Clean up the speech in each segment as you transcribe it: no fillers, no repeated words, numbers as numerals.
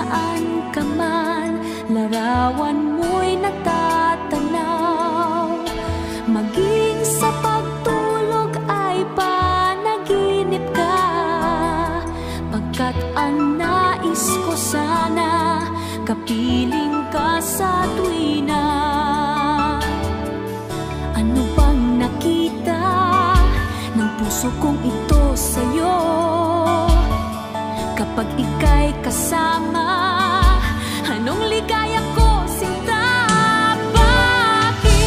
saan ka man, larawan mo'y natatanaw. Maging sa pagtulog ay panaginip ka, pagkat ang nais ko sana, kapiling ka sa tuwina. Ano bang nakita ng puso kong ito sa'yo? Kapag ika'y kasama, anong ligaya ko, sinta? Bakit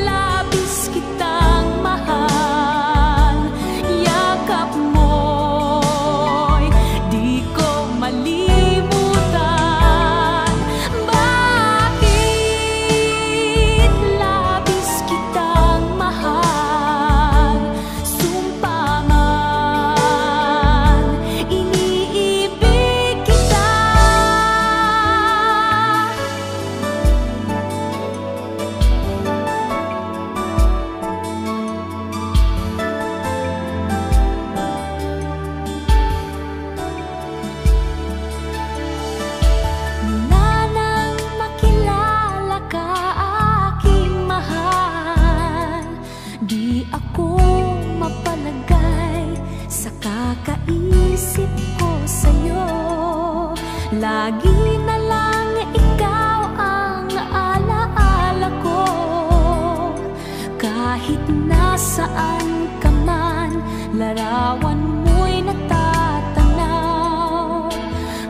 labis kitang mahal? Yakap mo'y di ko malimutan. Bakit labis kitang mahal? Sumpa man, iniibig kita. Mula nang makilala ka, aking mahal, di ako mapalagay sa kakaisip ko sa'yo. Lagi na lang ikaw ang alaala ko. Kahit nasaan ka man, larawan mo'y natatanaw.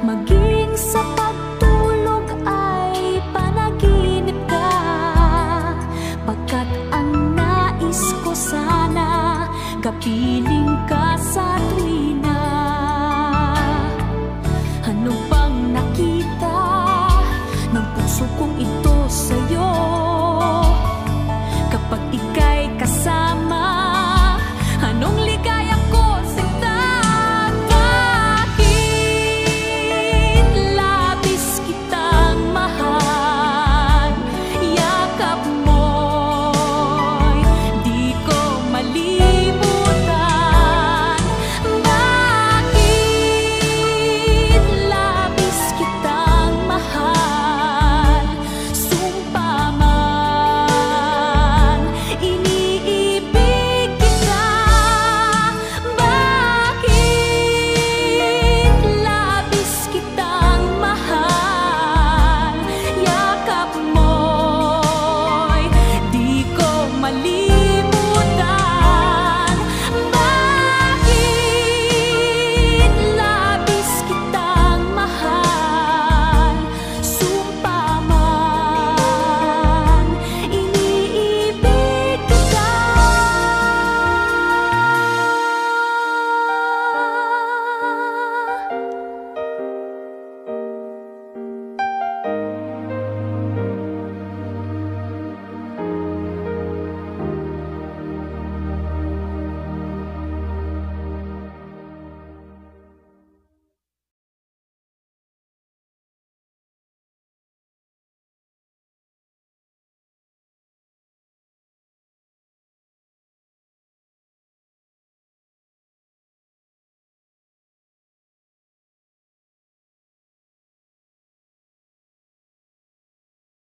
Maging sa pagtulog ay panaginip ka, pagkat ang nais ko sana, kapiling ka sa